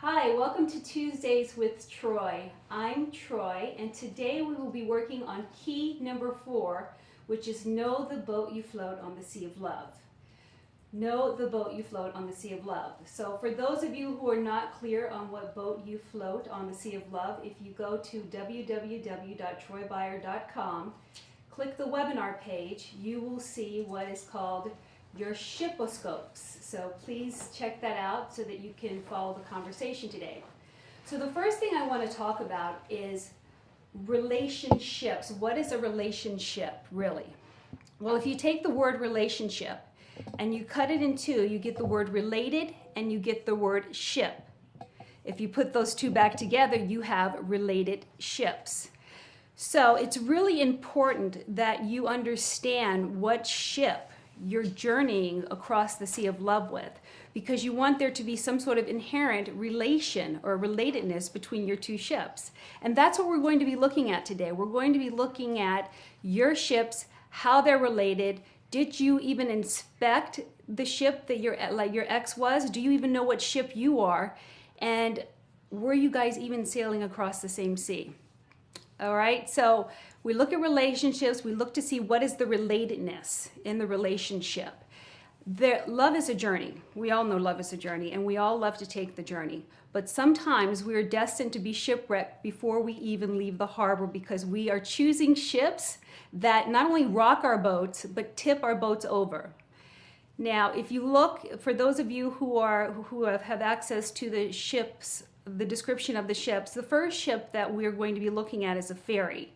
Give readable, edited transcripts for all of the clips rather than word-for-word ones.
Hi, welcome to Tuesdays with Troy. I'm Troy, and today we will be working on key number 4, which is know the boat you float on the sea of love. Know the boat you float on the sea of love. So for those of you who are not clear on what boat you float on the sea of love, if you go to www.troybyer.com, click the webinar page, you will see what is called your shiposcopes. So please check that out so that you can follow the conversation today. So the first thing I want to talk about is relationships. What is a relationship, really? Well, if you take the word relationship and you cut it in two, you get the word related and you get the word ship. If you put those two back together, you have related ships. So it's really important that you understand what ship you're journeying across the sea of love with, because you want there to be some sort of inherent relation or relatedness between your two ships. And that's what we're going to be looking at today. We're going to be looking at your ships, how they're related. Did you even inspect the ship that your ex was? Do you even know what ship you are? And were you guys even sailing across the same sea? All right, so we look at relationships, we look to see what is the relatedness in the relationship. Love is a journey. We all know love is a journey, and we all love to take the journey. But sometimes we are destined to be shipwrecked before we even leave the harbor, because we are choosing ships that not only rock our boats, but tip our boats over. Now, if you look, for those of you who have access to the ships, the description of the ships, the first ship that we're going to be looking at is a ferry.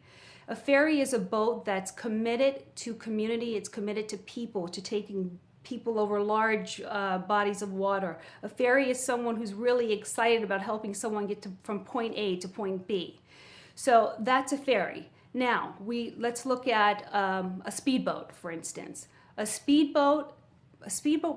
A ferry is a boat that's committed to community, it's committed to people, to taking people over large bodies of water. A ferry is someone who's really excited about helping someone get from point A to point B. So that's a ferry. Now, let's look at a speedboat, for instance. A speedboat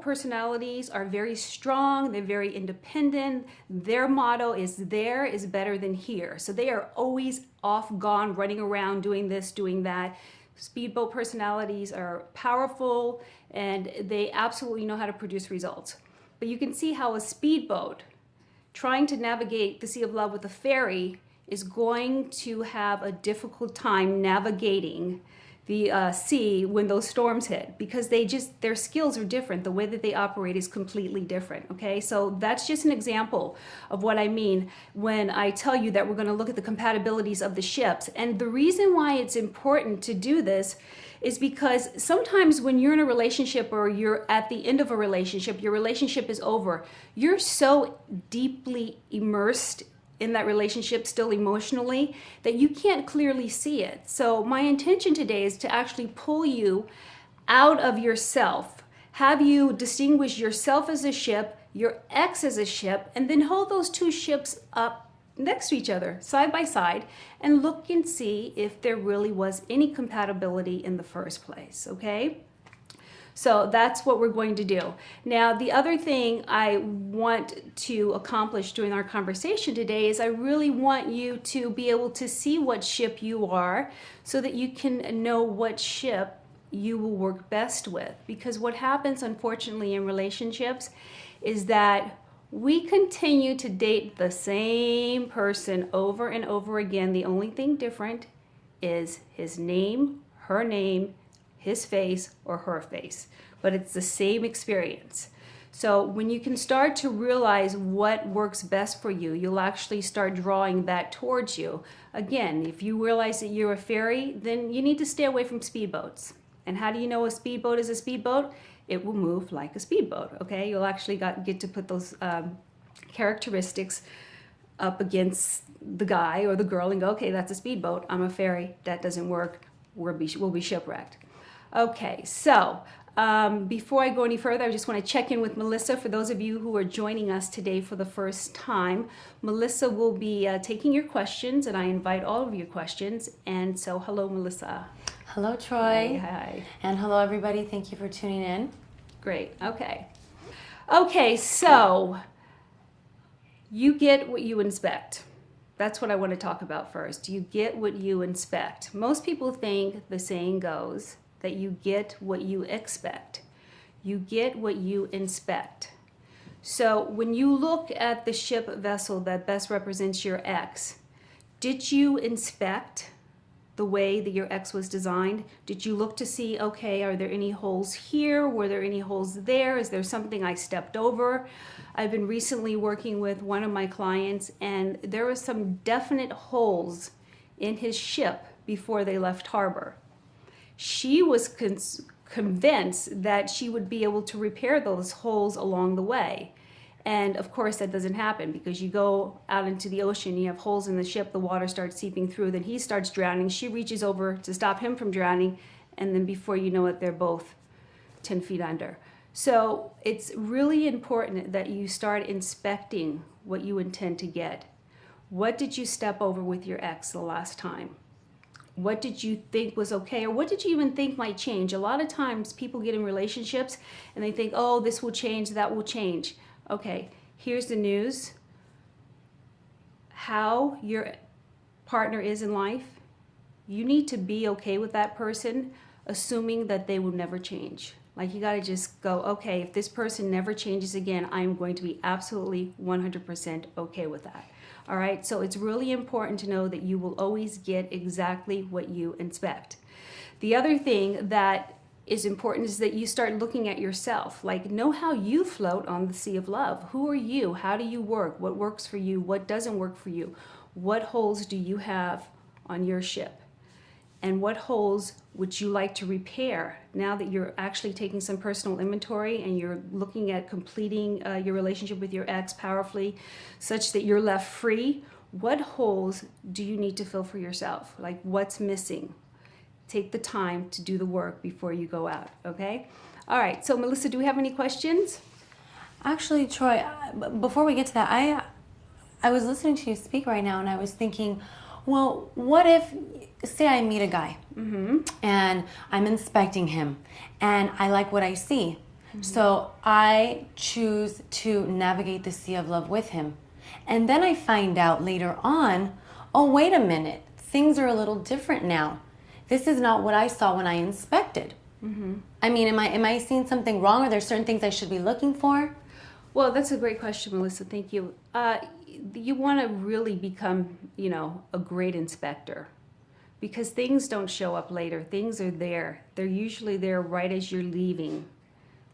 personalities are very strong, they're very independent. Their motto is there is better than here. So they are always off, gone, running around, doing this, doing that. Speedboat personalities are powerful and they absolutely know how to produce results. But you can see how a speedboat trying to navigate the Sea of Love with a ferry is going to have a difficult time navigating the sea when those storms hit, because their skills are different. The way that they operate is completely different. Okay, so that's just an example of what I mean when I tell you that we're going to look at the compatibilities of the ships. And the reason why it's important to do this is because sometimes when you're in a relationship or you're at the end of a relationship, your relationship is over, you're so deeply immersed in that relationship still emotionally that you can't clearly see it. So my intention today is to actually pull you out of yourself, have you distinguish yourself as a ship, your ex as a ship, and then hold those two ships up next to each other, side by side, and look and see if there really was any compatibility in the first place, okay? So that's what we're going to do. Now, the other thing I want to accomplish during our conversation today is I really want you to be able to see what ship you are so that you can know what ship you will work best with. Because what happens, unfortunately, in relationships is that we continue to date the same person over and over again. The only thing different is his name, her name, his face or her face, but it's the same experience. So when you can start to realize what works best for you, you'll actually start drawing that towards you. Again, if you realize that you're a ferry, then you need to stay away from speedboats. And how do you know a speedboat is a speedboat? It will move like a speedboat, okay? You'll actually get to put those characteristics up against the guy or the girl and go, okay, that's a speedboat, I'm a ferry, that doesn't work, we'll be shipwrecked. Okay, so before I go any further, I just want to check in with Melissa. For those of you who are joining us today for the first time, Melissa will be taking your questions, and I invite all of your questions. And so, hello, Melissa. Hello, Troy. Hi. And hello, everybody. Thank you for tuning in. Great, okay. Okay, so you get what you inspect. That's what I want to talk about first. You get what you inspect. Most people think the saying goes that you get what you expect. You get what you inspect. So when you look at the ship vessel that best represents your ex, did you inspect the way that your ex was designed? Did you look to see, okay, are there any holes here? Were there any holes there? Is there something I stepped over? I've been recently working with one of my clients, and there were some definite holes in his ship before they left harbor. She was convinced that she would be able to repair those holes along the way. And of course that doesn't happen, because you go out into the ocean, you have holes in the ship, the water starts seeping through, then he starts drowning, she reaches over to stop him from drowning, and then before you know it, they're both 10 feet under. So it's really important that you start inspecting what you intend to get. What did you step over with your ex the last time? What did you think was okay, or what did you even think might change? A lot of times people get in relationships and they think, oh, this will change, that will change. Okay, here's the news. How your partner is in life, you need to be okay with that person, assuming that they will never change. Like, you got to just go, okay, if this person never changes again, I'm going to be absolutely 100% okay with that. All right, so it's really important to know that you will always get exactly what you inspect. The other thing that is important is that you start looking at yourself. Like, know how you float on the sea of love. Who are you? How do you work? What works for you? What doesn't work for you? What holes do you have on your ship? And what holes would you like to repair now that you're actually taking some personal inventory and you're looking at completing your relationship with your ex powerfully, such that you're left free? What holes do you need to fill for yourself? Like, what's missing? Take the time to do the work before you go out, okay? All right, so Melissa, do we have any questions? Actually, Troy, before we get to that, I was listening to you speak right now, and I was thinking, well, what if, say I meet a guy, and I'm inspecting him, and I like what I see. So I choose to navigate the sea of love with him. And then I find out later on, oh, wait a minute, things are a little different now. This is not what I saw when I inspected. I mean, am I seeing something wrong? Are there certain things I should be looking for? Well, that's a great question, Melissa. Thank you. You want to really become, a great inspector, because things don't show up later. Things are there. They're usually there right as you're leaving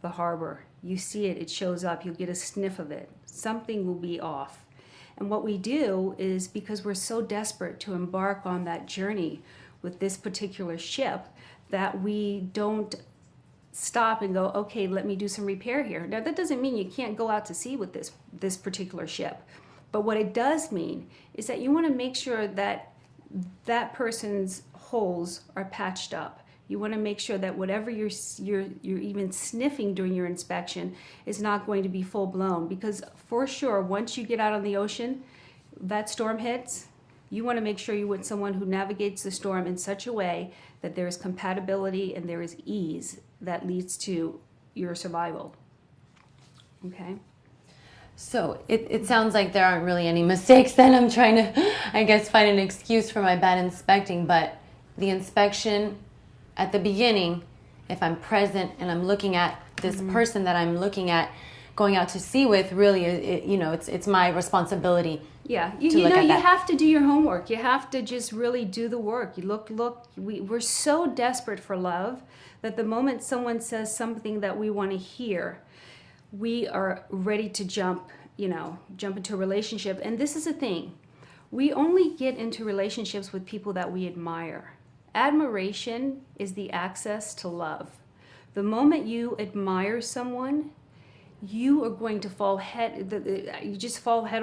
the harbor. You see it, it shows up. You'll get a sniff of it. Something will be off. And what we do is, because we're so desperate to embark on that journey with this particular ship, that we don't stop and go, okay, let me do some repair here. Now, that doesn't mean you can't go out to sea with this particular ship. But what it does mean is that you want to make sure that that person's holes are patched up. You want to make sure that whatever you're even sniffing during your inspection is not going to be full blown. Because for sure, once you get out on the ocean, that storm hits, you want to make sure you're with someone who navigates the storm in such a way that there is compatibility and there is ease that leads to your survival. Okay? So it sounds like there aren't really any mistakes then. I'm trying to, I guess, find an excuse for my bad inspecting. But the inspection at the beginning, if I'm present and I'm looking at this person that I'm looking at going out to sea with, really, it's my responsibility. Yeah, you have to do your homework. You have to just really do the work. You look. We're so desperate for love that the moment someone says something that we want to hear, we are ready to jump into a relationship. And this is the thing. We only get into relationships with people that we admire. Admiration is the access to love. The moment you admire someone, you are going to fall head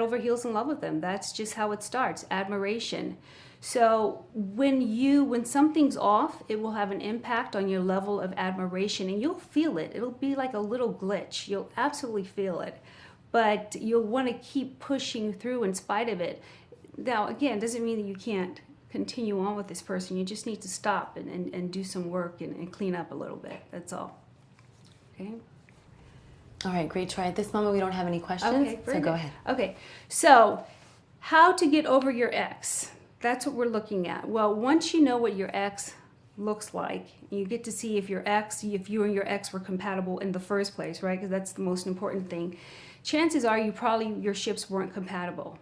over heels in love with them. That's just how it starts, admiration. So when something's off, it will have an impact on your level of admiration, and you'll feel it. It'll be like a little glitch. You'll absolutely feel it, but you'll want to keep pushing through in spite of it. Now, again, it doesn't mean that you can't continue on with this person. You just need to stop and do some work and clean up a little bit. That's all. Okay? All right, great, Troy. At this moment, we don't have any questions, okay, so go ahead. Okay, so how to get over your ex. That's what we're looking at. Well, once you know what your ex looks like. You get to see if you and your ex were compatible in the first place, right? Because that's the most important thing. Chances are your ships weren't compatible.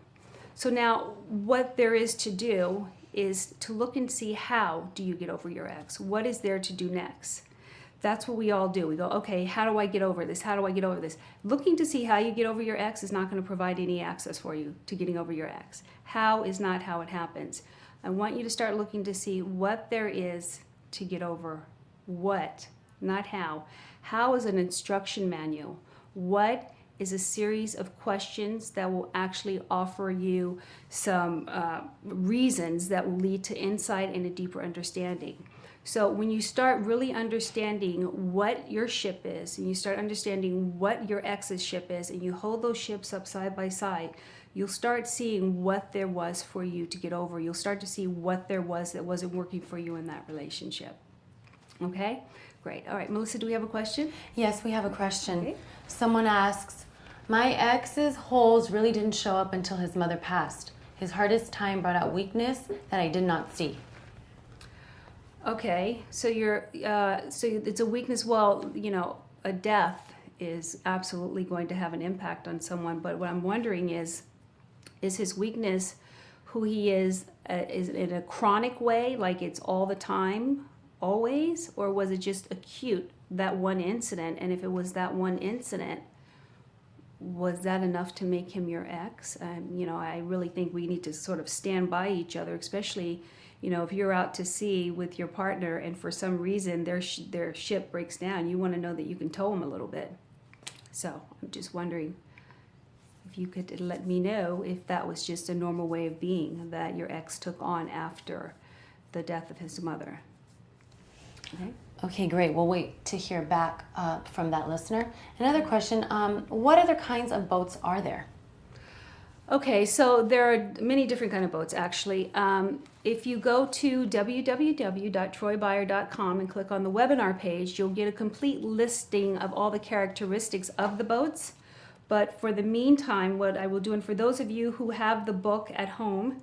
So now what there is to do is to look and see, how do you get over your ex? What is there to do next? That's what we all do. We go, okay, how do I get over this? How do I get over this? Looking to see how you get over your ex is not going to provide any access for you to getting over your ex. How is not how it happens. I want you to start looking to see what there is to get over. What, not how. How is an instruction manual. What is a series of questions that will actually offer you some reasons that will lead to insight and a deeper understanding. So when you start really understanding what your ship is, and you start understanding what your ex's ship is, and you hold those ships up side by side, you'll start seeing what there was for you to get over. You'll start to see what there was that wasn't working for you in that relationship. Okay? Great. All right, Melissa, do we have a question? Yes, we have a question. Okay. Someone asks, my ex's holes really didn't show up until his mother passed. His hardest time brought out weakness that I did not see. Okay, so so it's a weakness. Well, a death is absolutely going to have an impact on someone. But what I'm wondering is his weakness who he is in a chronic way, like it's all the time, always, or was it just acute, that one incident? And if it was that one incident, was that enough to make him your ex? I really think we need to sort of stand by each other, especially, if you're out to sea with your partner and for some reason their ship breaks down, you want to know that you can tow them a little bit. So I'm just wondering if you could let me know if that was just a normal way of being that your ex took on after the death of his mother. Okay. Okay, great. We'll wait to hear back from that listener. Another question, what other kinds of boats are there? Okay, so there are many different kind of boats, actually. If you go to www.troybyer.com and click on the webinar page, you'll get a complete listing of all the characteristics of the boats. But for the meantime, what I will do, and for those of you who have the book at home,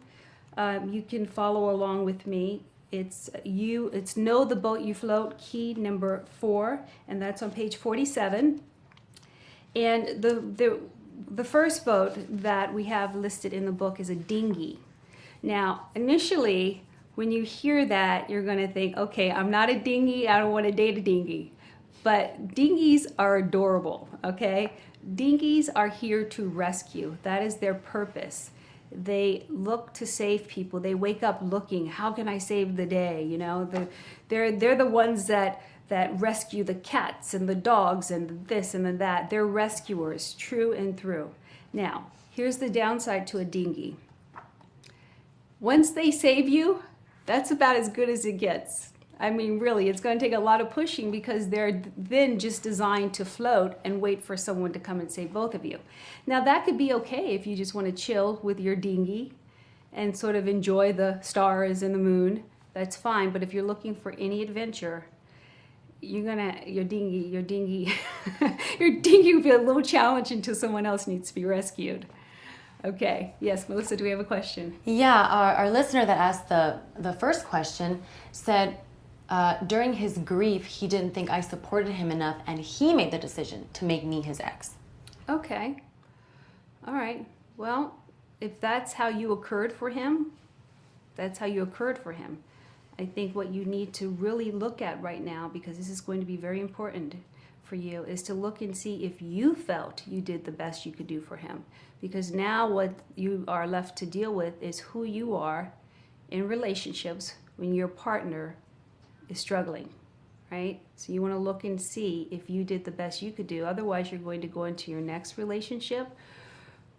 you can follow along with me. It's Know the Boat You Float, key number 4, and that's on page 47. And the first boat that we have listed in the book is a dinghy. Now, initially, when you hear that, you're going to think, okay, I'm not a dinghy, I don't want to date a dinghy. But dinghies are adorable, okay? Dinghies are here to rescue. That is their purpose. They look to save people. They wake up looking, how can I save the day? They're the ones that rescue the cats and the dogs and this and that. They're rescuers, true and through. Now, here's the downside to a dinghy. Once they save you, that's about as good as it gets. I mean, really, it's going to take a lot of pushing because they're then just designed to float and wait for someone to come and save both of you. Now, that could be okay if you just want to chill with your dinghy and sort of enjoy the stars and the moon. That's fine. But if you're looking for any adventure, your dinghy your dinghy will be a little challenge until someone else needs to be rescued. Okay. Yes, Melissa, do we have a question? Yeah, our listener that asked the first question said, during his grief, he didn't think I supported him enough, and he made the decision to make me his ex. Okay. All right. Well, if that's how you occurred for him, that's how you occurred for him. I think what you need to really look at right now, because this is going to be very important for you, is to look and see if you felt you did the best you could do for him. Because now what you are left to deal with is who you are in relationships when your partner is struggling, right? So you want to look and see if you did the best you could do. Otherwise, you're going to go into your next relationship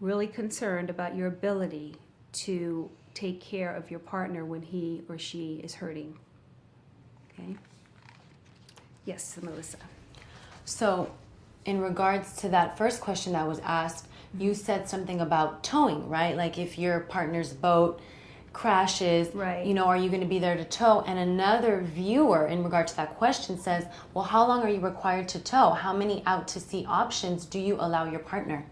really concerned about your ability to take care of your partner when he or she is hurting. Okay? Yes, Melissa. So, in regards to that first question that was asked, you said something about towing, right? Like if your partner's boat crashes, right, are you going to be there to tow? And another viewer in regard to that question says, well, how long are you required to tow? How many out to sea options do you allow your partner?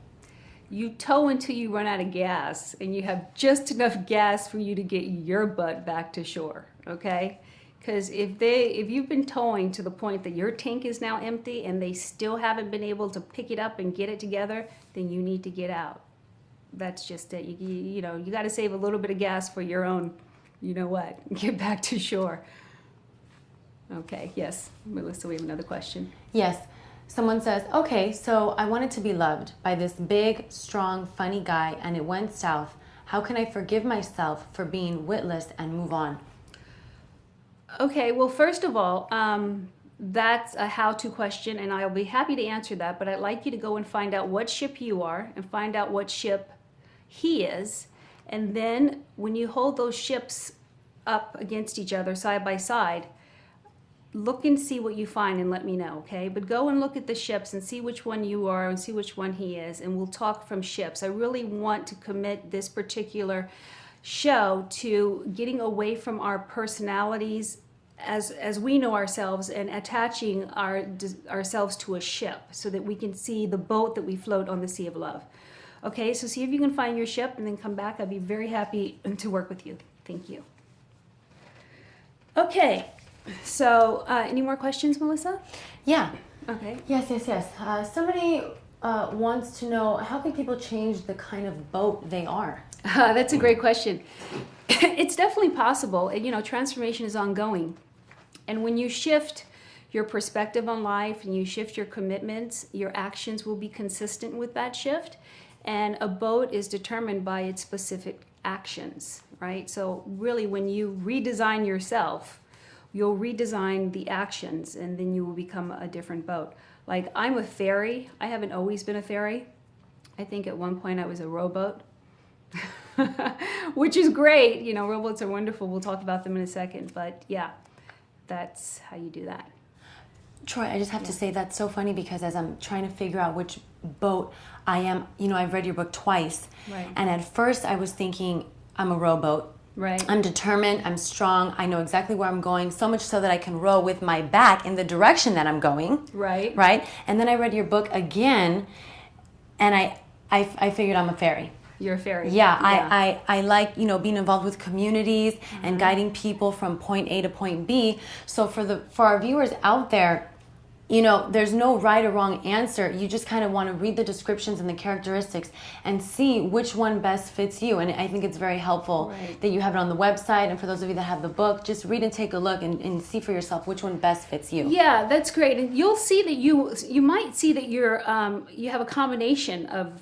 You tow until you run out of gas and you have just enough gas for you to get your butt back to shore, okay? Because if you've been towing to the point that your tank is now empty and they still haven't been able to pick it up and get it together, then you need to get out. That's just it. You got to save a little bit of gas for your own, you know what, get back to shore. Okay, yes, Melissa, we have another question. Yes. Someone says, okay, so I wanted to be loved by this big, strong, funny guy, and it went south. How can I forgive myself for being witless and move on? Okay, well, first of all, that's a how-to question, and I'll be happy to answer that, but I'd like you to go and find out what ship you are and find out what ship he is, and then when you hold those ships up against each other side by side, look and see what you find and let me know, okay? But go and look at the ships and see which one you are and see which one he is, and we'll talk from ships. I really want to commit this particular show to getting away from our personalities as we know ourselves and attaching ourselves to a ship so that we can see the boat that we float on the sea of love. Okay, so see if you can find your ship and then come back. I'd be very happy to work with you. Thank you. Okay, so any more questions, Melissa? Yeah. Okay. Yes. Somebody wants to know, how can people change the kind of boat they are? That's a great question. It's definitely possible. Transformation is ongoing. And when you shift your perspective on life and you shift your commitments, your actions will be consistent with that shift. And a boat is determined by its specific actions, right? So really, when you redesign yourself, you'll redesign the actions and then you will become a different boat. Like, I'm a ferry. I haven't always been a ferry. I think at one point I was a rowboat. Which is great. Rowboats are wonderful. We'll talk about them in a second. But yeah, that's how you do that. Troy, I just have to say that's so funny because as I'm trying to figure out which boat I am, I've read your book twice. Right. And at first I was thinking I'm a rowboat. Right. I'm determined, I'm strong, I know exactly where I'm going, so much so that I can row with my back in the direction that I'm going. Right. Right? And then I read your book again and I figured I'm a ferry. You're a ferry. Yeah. I like, being involved with communities and guiding people from point A to point B. So for our viewers out there, there's no right or wrong answer. You just kind of want to read the descriptions and the characteristics and see which one best fits you. And I think it's very helpful that you have it on the website. And for those of you that have the book, just read and take a look and see for yourself which one best fits you. Yeah, that's great. And you'll see that you might see that you have a combination of,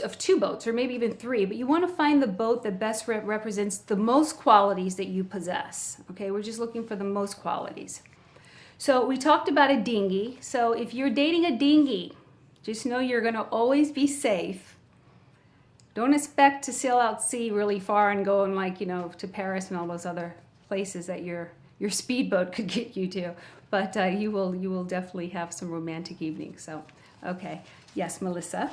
of two boats or maybe even three, but you want to find the boat that best represents the most qualities that you possess. Okay, we're just looking for the most qualities. So we talked about a dinghy. So if you're dating a dinghy, just know you're going to always be safe. Don't expect to sail out sea really far and go to Paris and all those other places that your speedboat could get you to. But you will definitely have some romantic evenings. So, okay. Yes, Melissa.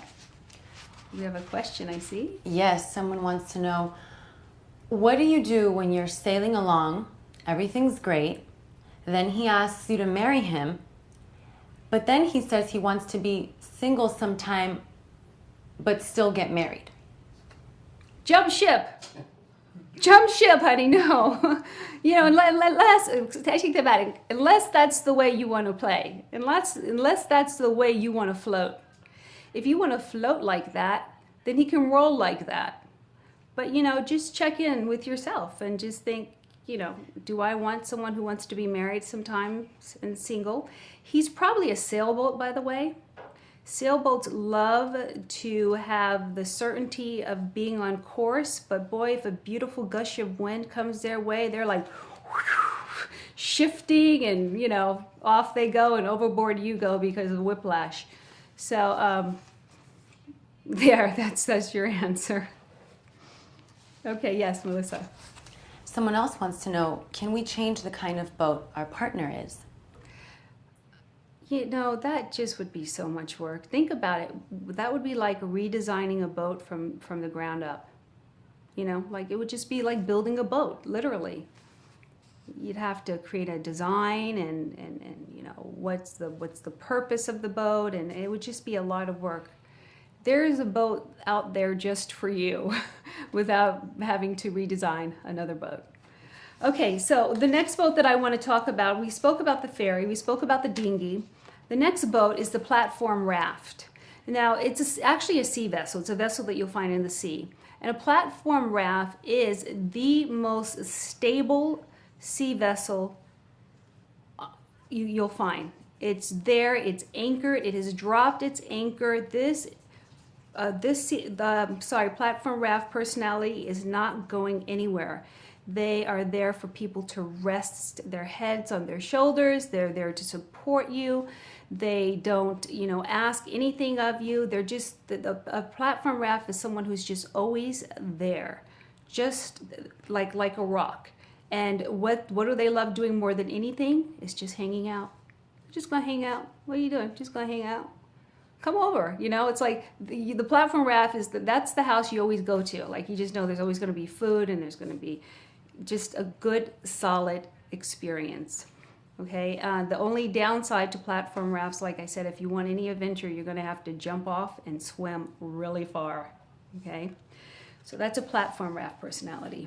We have a question, I see. Yes, someone wants to know, what do you do when you're sailing along, everything's great, then he asks you to marry him, but then he says he wants to be single sometime, but still get married? Jump ship. Jump ship, honey, no. Unless, think about it, unless that's the way you want to play, unless that's the way you want to float. If you want to float like that, then he can roll like that. But, just check in with yourself and just think, do I want someone who wants to be married sometimes and single? He's probably a sailboat, by the way. Sailboats love to have the certainty of being on course, but boy, if a beautiful gush of wind comes their way, they're like shifting and, off they go and overboard you go because of whiplash. So, that's your answer. Okay, yes, Melissa. Someone else wants to know, can we change the kind of boat our partner is? That just would be so much work. Think about it. That would be like redesigning a boat from the ground up. It would just be like building a boat, literally. You'd have to create a design and what's the purpose of the boat, and it would just be a lot of work. There's a boat out there just for you without having to redesign another boat. Okay, so the next boat that I want to talk about, we spoke about the ferry, we spoke about the dinghy. The next boat is the platform raft. Now, it's actually a sea vessel. It's a vessel that you'll find in the sea. And a platform raft is the most stable sea vessel you'll find. It's there, it's anchored, it has dropped its anchor. Platform raft personality is not going anywhere. They are there for people to rest their heads on their shoulders. They're there to support you. They don't, ask anything of you. They're just, a platform raft is someone who's just always there, just like a rock. And what do they love doing more than anything? It's just hanging out. Just gonna hang out. What are you doing? Just gonna hang out. Come over. It's like the platform raft that's the house you always go to. Like, you just know there's always going to be food, and there's going to be just a good, solid experience. Okay. The only downside to platform rafts, like I said, if you want any adventure, you're going to have to jump off and swim really far. Okay. So that's a platform raft personality.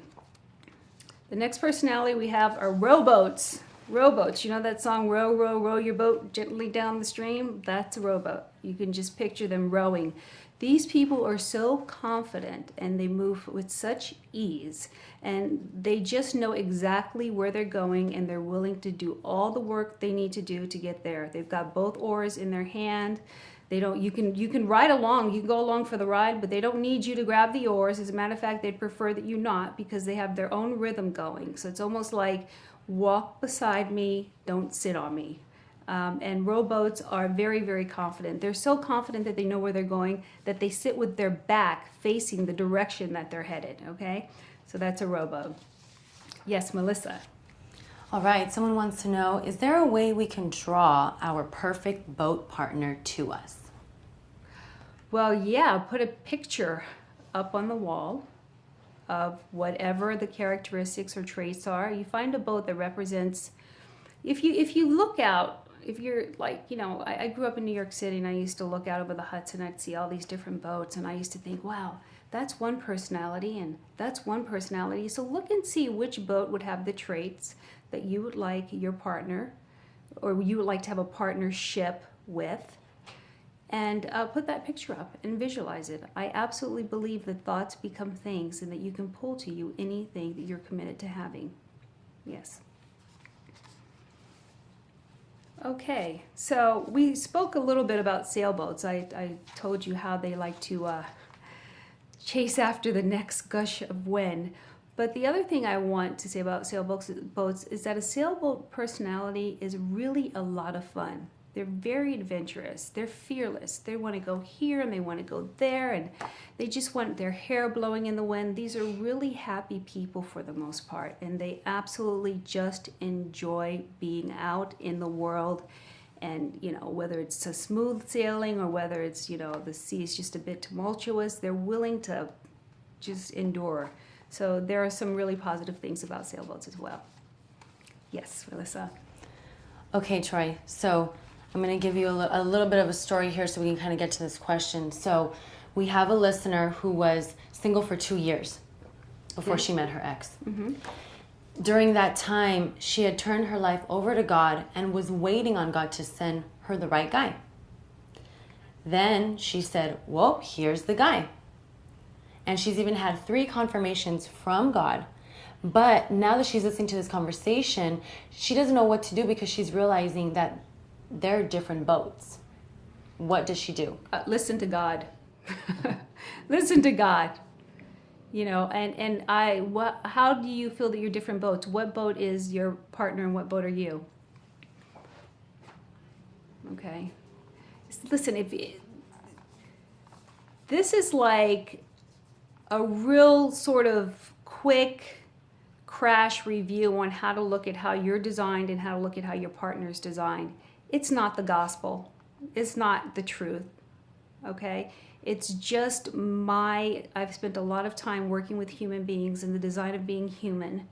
The next personality we have are rowboats. Rowboats, you know that song, row, row, row your boat gently down the stream? That's a rowboat. You can just picture them rowing. These people are so confident, and they move with such ease, and they just know exactly where they're going, and they're willing to do all the work they need to do to get there. They've got both oars in their hand. You can ride along, you can go along for the ride, but they don't need you to grab the oars. As a matter of fact, they'd prefer that you not, because they have their own rhythm going. So it's almost like, walk beside me, don't sit on me. And rowboats are very, very confident. They're so confident that they know where they're going that they sit with their back facing the direction that they're headed, okay? So that's a rowboat. Yes, Melissa. All right, someone wants to know, is there a way we can draw our perfect boat partner to us? Well, yeah, put a picture up on the wall of whatever the characteristics or traits are. You find a boat that represents, if you look out, if you're like, I grew up in New York City, and I used to look out over the Hudson. I'd see all these different boats, and I used to think, wow, that's one personality, and that's one personality. So look and see which boat would have the traits that you would like your partner, or you would like to have a partnership with. And put that picture up and visualize it. I absolutely believe that thoughts become things, and that you can pull to you anything that you're committed to having. Yes. Okay, so we spoke a little bit about sailboats. I told you how they like to chase after the next gush of wind. But the other thing I want to say about sailboats is that a sailboat personality is really a lot of fun. They're very adventurous. They're fearless. They want to go here and they want to go there, and they just want their hair blowing in the wind. These are really happy people for the most part, and they absolutely just enjoy being out in the world. And, whether it's a smooth sailing or whether it's, the sea is just a bit tumultuous, they're willing to just endure. So there are some really positive things about sailboats as well. Yes, Melissa. Okay, Troy. So I'm going to give you a little bit of a story here so we can kind of get to this question. So we have a listener who was single for 2 years before she met her ex. Mm-hmm. During that time, she had turned her life over to God and was waiting on God to send her the right guy. Then she said, well, here's the guy. And she's even had 3 confirmations from God. But now that she's listening to this conversation, she doesn't know what to do, because she's realizing that they're different boats. What does she do? Listen to God. Listen to God. How do you feel that you're different boats? What boat is your partner and what boat are you? Okay. Listen, this is like a real sort of quick crash review on how to look at how you're designed and how to look at how your partner's designed. It's not the gospel. It's not the truth. Okay? It's just I've spent a lot of time working with human beings and the design of being human.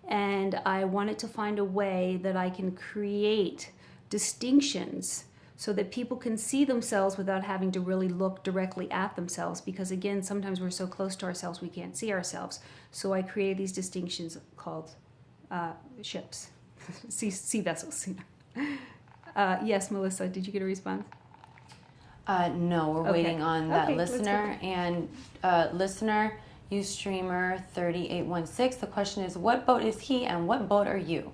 And I wanted to find a way that I can create distinctions so that people can see themselves without having to really look directly at themselves. Because again, sometimes we're so close to ourselves we can't see ourselves. So I created these distinctions called ships, sea vessels. Yes, Melissa, did you get a response? No, we're Okay. waiting on that Okay, let's listener. And listener, Ustreamer 3816. The question is, what boat is he and what boat are you?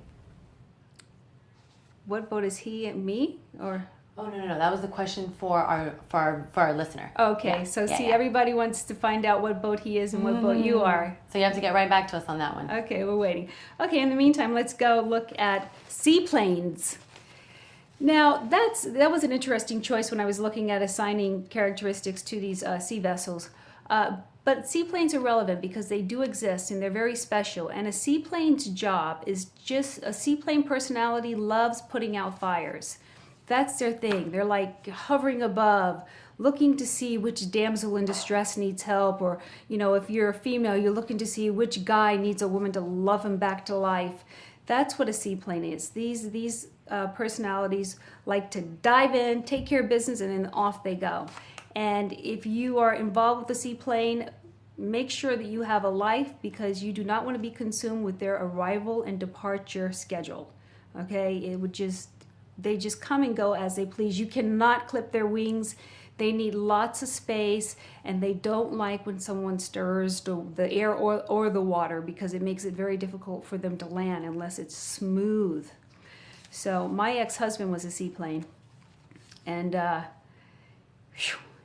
What boat is he and me, or? Oh no, that was the question for our listener. Okay, Yeah, so yeah, see, yeah. everybody wants to find out what boat he is and what boat you are. So you have to get right back to us on that one. Okay, we're waiting. Okay, in the meantime, let's go look at seaplanes. Now, that was an interesting choice when I was looking at assigning characteristics to these sea vessels. But seaplanes are relevant because they do exist and they're very special. And a seaplane's job is a seaplane personality loves putting out fires. That's their thing. They're like hovering above, looking to see which damsel in distress needs help, or, if you're a female, you're looking to see which guy needs a woman to love him back to life. That's what a seaplane is. These personalities like to dive in, take care of business, and then off they go. And if you are involved with the seaplane, make sure that you have a life, because you do not want to be consumed with their arrival and departure schedule. Okay, they just come and go as they please. You cannot clip their wings. They need lots of space, and they don't like when someone stirs the air or the water, because it makes it very difficult for them to land unless it's smooth. So my ex-husband was a seaplane, and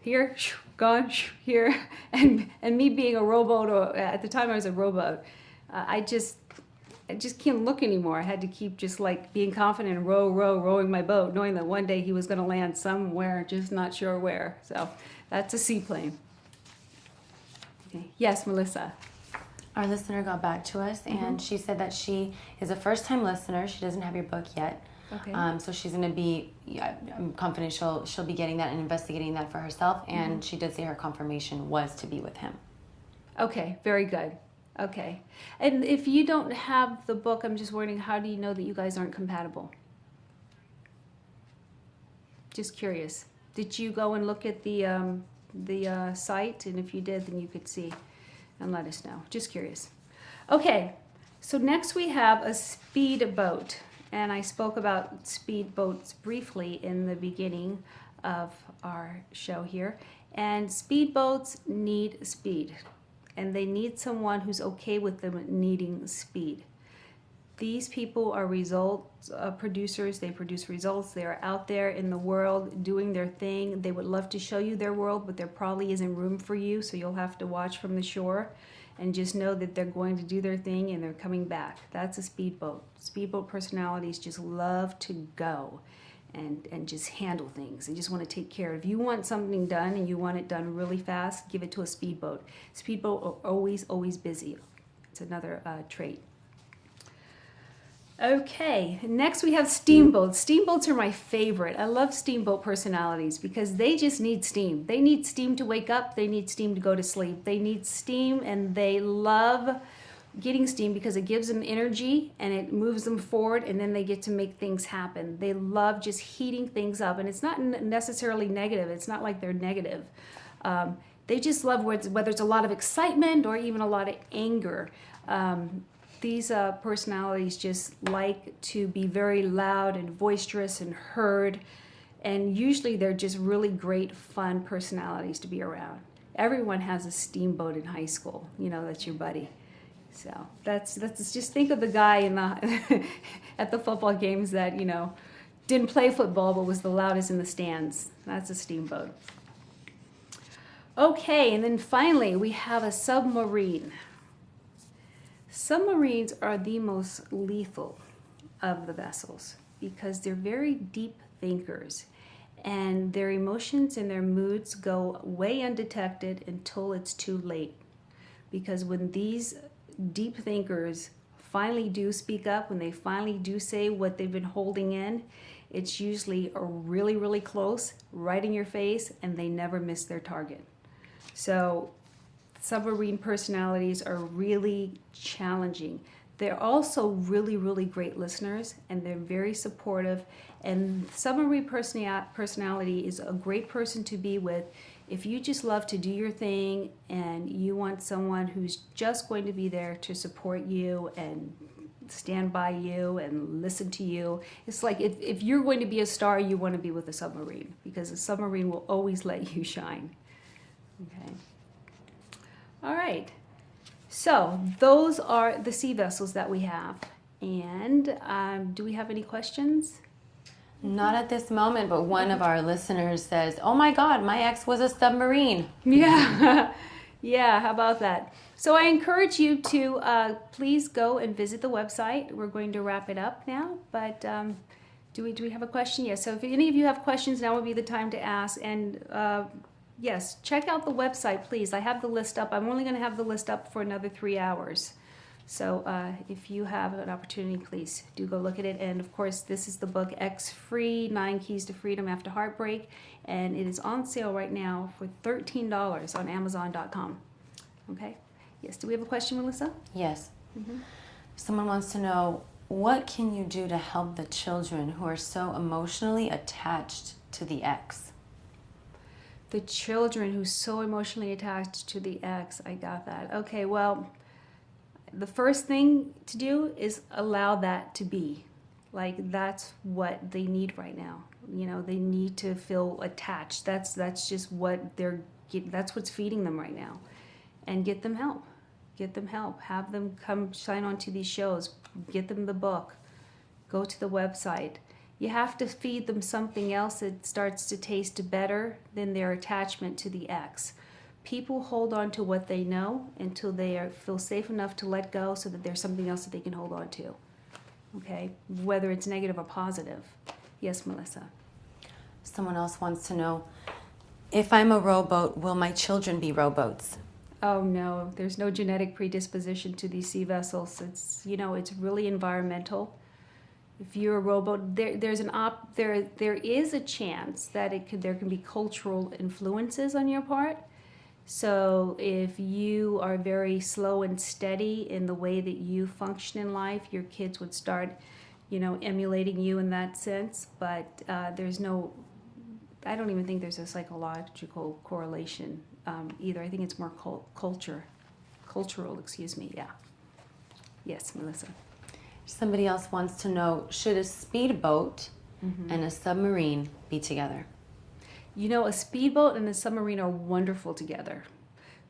here, gone, here, and me being a rowboat, or at the time I was a rowboat, I just can't look anymore. I had to keep just like being confident and rowing my boat, knowing that one day he was going to land somewhere, just not sure where. So that's a seaplane. Okay. Yes, Melissa. Our listener got back to us, and she said that she is a first-time listener. She doesn't have your book yet. Okay. So she's going to be, I'm confident she'll be getting that and investigating that for herself. And she did say her confirmation was to be with him. Okay, very good. Okay. And if you don't have the book, I'm just wondering, how do you know that you guys aren't compatible? Just curious. Did you go and look at the site? And if you did, then you could see and let us know. Just curious. Okay, so next we have a speedboat. And I spoke about speedboats briefly in the beginning of our show here. And speedboats need speed. And they need someone who's okay with them needing speed. These people are results producers. They produce results. They are out there in the world doing their thing. They would love to show you their world, but there probably isn't room for you, so you'll have to watch from the shore and just know that they're going to do their thing and they're coming back. That's a speedboat. Speedboat personalities just love to go and just handle things. They just want to take care of. If you want something done and you want it done really fast, give it to a speedboat. Speedboat are always busy. It's another trait. Okay, next we have steamboats. Steamboats are my favorite. I love steamboat personalities because they just need steam. They need steam to wake up. They need steam to go to sleep. They need steam, and they love getting steam because it gives them energy and it moves them forward, and then they get to make things happen. They love just heating things up, and it's not necessarily negative. It's not like they're negative. They just love whether it's a lot of excitement or even a lot of anger. These personalities just like to be very loud and boisterous and heard, and usually they're just really great, fun personalities to be around. Everyone has a steamboat in high school. That's your buddy. So that's just think of the guy in the at the football games that didn't play football but was the loudest in the stands. That's a steamboat. Okay, and then finally we have a submarine. Submarines are the most lethal of the vessels because they're very deep thinkers, and their emotions and their moods go way undetected until it's too late. Because when these deep thinkers finally do speak up, when they finally do say what they've been holding in, it's usually really, really close, right in your face, and they never miss their target. So submarine personalities are really challenging. They're also really, really great listeners, and they're very supportive. And submarine personality is a great person to be with if you just love to do your thing and you want someone who's just going to be there to support you and stand by you and listen to you. It's like if you're going to be a star, you want to be with a submarine, because a submarine will always let you shine. Okay. All right. So those are the sea vessels that we have. And do we have any questions? Not at this moment, but one of our listeners says, "Oh my God, my ex was a submarine." Yeah. Yeah, how about that? So I encourage you to please go and visit the website. We're going to wrap it up now, but do we have a question? Yes. So if any of you have questions, now would be the time to ask. And yes, check out the website, please. I have the list up. I'm only going to have the list up for another 3 hours. So if you have an opportunity, please do go look at it. And of course, this is the book X Free, 9 Keys to Freedom After Heartbreak. And it is on sale right now for $13 on Amazon.com. Okay? Yes, do we have a question, Melissa? Yes. Someone wants to know, what can you do to help the children who are so emotionally attached to the ex? The children who are so emotionally attached to the ex. I got that. Okay, well, the first thing to do is allow that to be. Like, that's what they need right now. You know, they need to feel attached. That's just what that's what's feeding them right now. And get them help. Get them help. Have them come sign on to these shows. Get them the book. Go to the website. You have to feed them something else that starts to taste better than their attachment to the ex. People hold on to what they know until they feel safe enough to let go, so that there's something else that they can hold on to. Okay? Whether it's negative or positive. Yes, Melissa? Someone else wants to know, if I'm a rowboat, will my children be rowboats? Oh no, there's no genetic predisposition to these sea vessels. It's, you know, it's really environmental. If you're a rowboat, there is a chance that there can be cultural influences on your part. So if you are very slow and steady in the way that you function in life, your kids would start, you know, emulating you in that sense. But I don't even think there's a psychological correlation either. I think it's more cultural, excuse me, yeah. Yes, Melissa. Somebody else wants to know, should a speedboat and a submarine be together? You know, a speedboat and a submarine are wonderful together,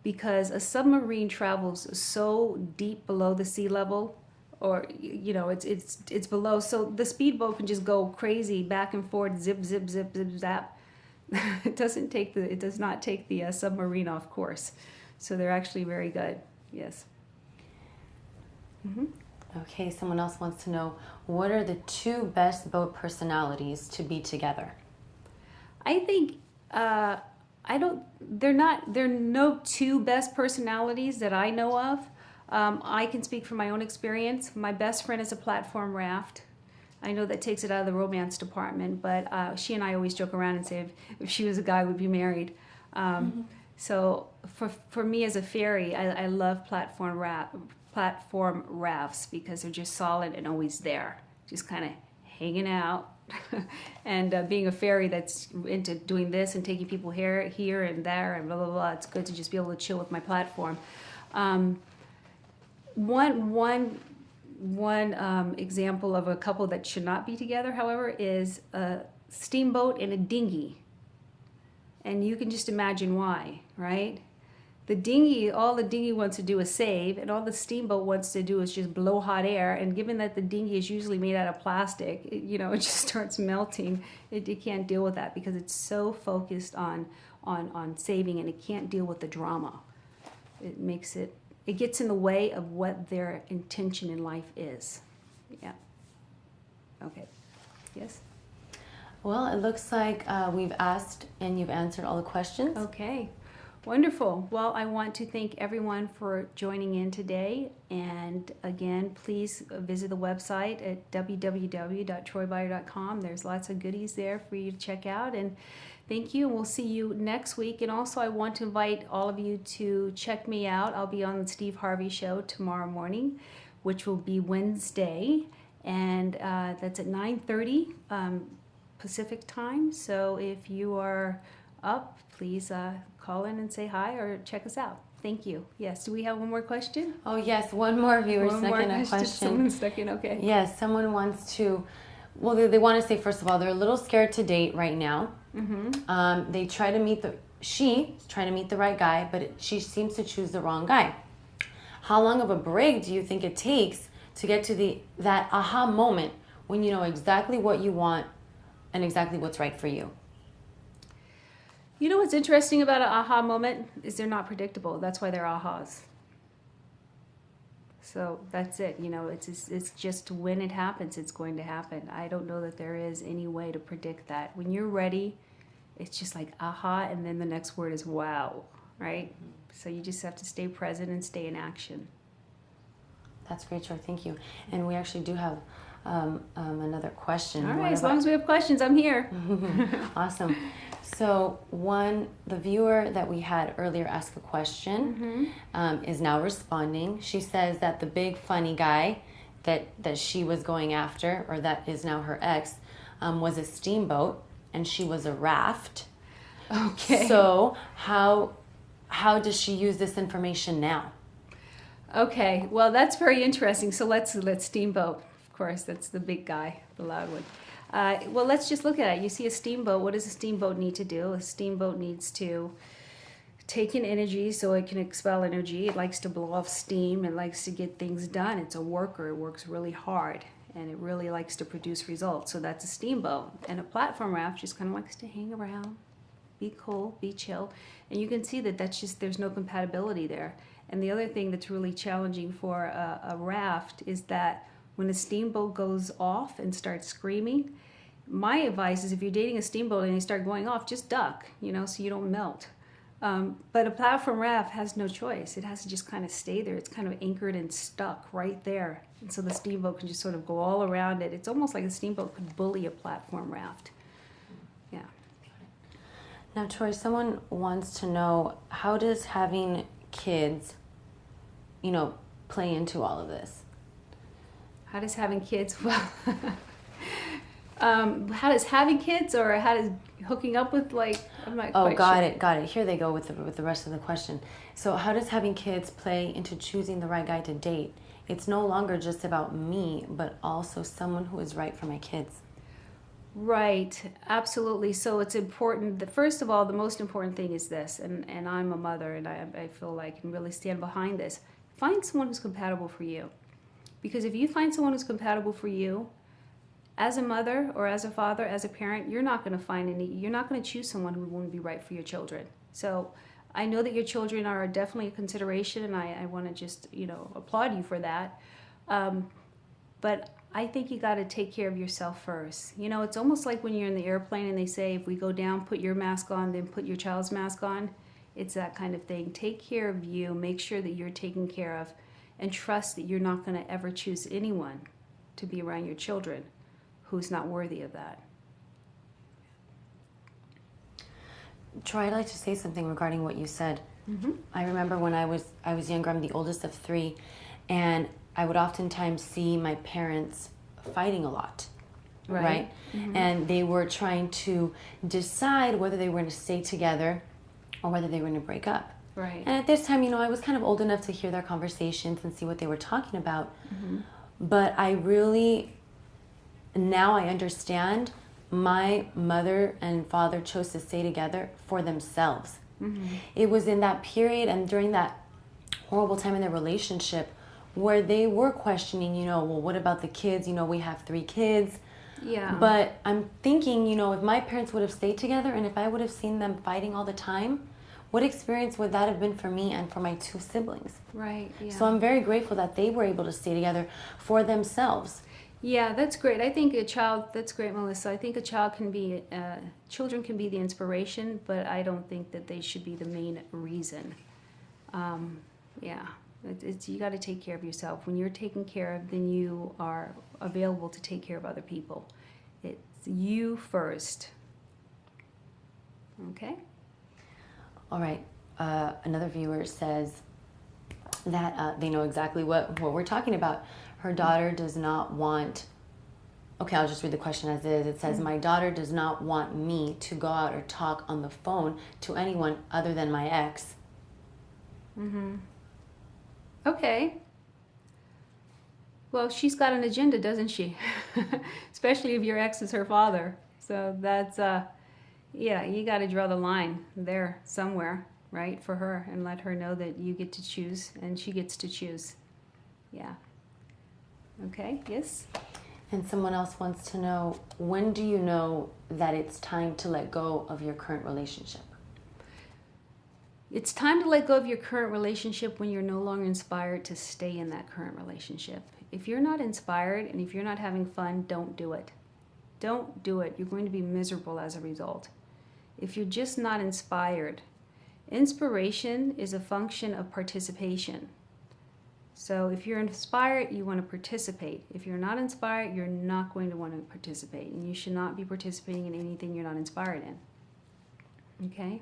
because a submarine travels so deep below the sea level, or, you know, it's below. So the speedboat can just go crazy back and forth, zip, zip, zip, zip, zap. It does not take the submarine off course. So they're actually very good. Yes. Okay, someone else wants to know, what are the 2 best boat personalities to be together? I think there are no 2 best personalities that I know of. I can speak from my own experience. My best friend is a platform raft. I know that takes it out of the romance department, but she and I always joke around and say if she was a guy, we'd be married. So for me as a ferry, I love platform rafts, because they're just solid and always there, just kind of hanging out. And being a ferry that's into doing this and taking people here and there and blah, blah, blah, it's good to just be able to chill with my platform. One example of a couple that should not be together, however, is a steamboat and a dinghy. And you can just imagine why, right? All the dinghy wants to do is save, and all the steamboat wants to do is just blow hot air. And given that the dinghy is usually made out of plastic, it just starts melting. It can't deal with that, because it's so focused on saving, and it can't deal with the drama. It gets in the way of what their intention in life is. Yeah. Okay. Yes? Well, it looks like we've asked and you've answered all the questions. Okay. Wonderful. Well, I want to thank everyone for joining in today. And again, please visit the website at www.troybyer.com. There's lots of goodies there for you to check out. And thank you. And we'll see you next week. And also, I want to invite all of you to check me out. I'll be on the Steve Harvey Show tomorrow morning, which will be Wednesday. And that's at 9:30 Pacific time. So if you are up, please call in and say hi or check us out. Thank you. Yes. Do we have one more question? Oh, yes. One more viewer snuck in a question. Someone stuck in, okay. Yes, someone wants to, well, they want to say, first of all, they're a little scared to date right now. They try to meet she's trying to meet the right guy, but she seems to choose the wrong guy. How long of a break do you think it takes to get to that aha moment when you know exactly what you want and exactly what's right for you? You know what's interesting about an aha moment is they're not predictable. That's why they're ahas. So that's it. You know, it's just when it happens, it's going to happen. I don't know that there is any way to predict that. When you're ready, it's just like aha, and then the next word is wow, right? So you just have to stay present and stay in action. That's great, Joy. Thank you. And we actually do have another question. All right, as long as we have questions, I'm here. Awesome. So the viewer that we had earlier ask a question is now responding. She says that the big funny guy that she was going after, or that is now her ex, was a steamboat and she was a raft. Okay. So how does she use this information now? Okay, well, that's very interesting. So let's steamboat. Of course, that's the big guy, the loud one. Well, let's just look at it. You see a steamboat. What does a steamboat need to do? A steamboat needs to take in energy so it can expel energy. It likes to blow off steam. It likes to get things done. It's a worker. It works really hard, and it really likes to produce results. So that's a steamboat. And a platform raft just kind of likes to hang around, be cool, be chill. And you can see that there's no compatibility there. And the other thing that's really challenging for a raft is that when a steamboat goes off and starts screaming, my advice is if you're dating a steamboat and they start going off, just duck, so you don't melt. But a platform raft has no choice. It has to just kind of stay there. It's kind of anchored and stuck right there. And so the steamboat can just sort of go all around it. It's almost like a steamboat could bully a platform raft. Yeah. Now, Troy, someone wants to know, how does having kids, play into all of this? How does having kids, well, how does having kids, or how does hooking up with, I'm not quite sure. Got it. Here they go with the rest of the question. So how does having kids play into choosing the right guy to date? It's no longer just about me, but also someone who is right for my kids. Right, absolutely. So it's important. First of all, the most important thing is this, and I'm a mother, and I feel like I can really stand behind this. Find someone who's compatible for you. Because if you find someone who's compatible for you, as a mother or as a father, as a parent, you're not going to choose someone who won't be right for your children. So I know that your children are definitely a consideration, and I want to just, applaud you for that. But I think you got to take care of yourself first. It's almost like when you're in the airplane and they say, if we go down, put your mask on, then put your child's mask on. It's that kind of thing. Take care of you. Make sure that you're taken care of. And trust that you're not going to ever choose anyone to be around your children who's not worthy of that. Troy, I'd like to say something regarding what you said. I remember when I was younger, I'm the oldest of three, and I would oftentimes see my parents fighting a lot, right? And they were trying to decide whether they were going to stay together or whether they were going to break up. Right. And at this time, I was kind of old enough to hear their conversations and see what they were talking about. But now I understand my mother and father chose to stay together for themselves. It was in that period and during that horrible time in their relationship where they were questioning, well, what about the kids? We have 3 kids. Yeah. But I'm thinking, if my parents would have stayed together and if I would have seen them fighting all the time, what experience would that have been for me and for my 2 siblings? Right, yeah. So I'm very grateful that they were able to stay together for themselves. Yeah, that's great. I think that's great, Melissa. I think children can be the inspiration, but I don't think that they should be the main reason. You got to take care of yourself. When you're taken care of, then you are available to take care of other people. It's you first. Okay? All right. Another viewer says that they know exactly what we're talking about. Her daughter does not want okay, I'll just read the question as is. It says, my daughter does not want me to go out or talk on the phone to anyone other than my ex. Okay. Well, she's got an agenda, doesn't she? Especially if your ex is her father. So that's, yeah, you got to draw the line there somewhere, right, for her, and let her know that you get to choose and she gets to choose. Yeah. Okay, yes? And someone else wants to know, when do you know that it's time to let go of your current relationship? It's time to let go of your current relationship when you're no longer inspired to stay in that current relationship. If you're not inspired and if you're not having fun, don't do it. Don't do it. You're going to be miserable as a result. If you're just not inspired, inspiration is a function of participation. So if you're inspired, you want to participate. If you're not inspired, you're not going to want to participate. And you should not be participating in anything you're not inspired in. Okay?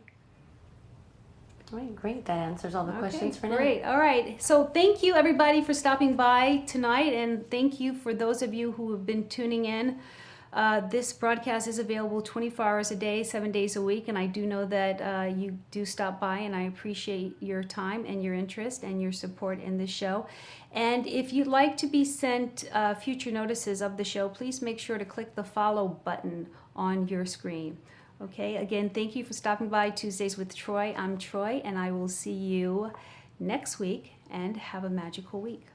All right, great. That answers all the questions for now. Great. All right. So thank you, everybody, for stopping by tonight. And thank you for those of you who have been tuning in. This broadcast is available 24 hours a day, 7 days a week. And I do know that you do stop by, and I appreciate your time and your interest and your support in this show. And if you'd like to be sent future notices of the show, please make sure to click the follow button on your screen. Okay, again, thank you for stopping by Tuesdays with Troy. I'm Troy, and I will see you next week, and have a magical week.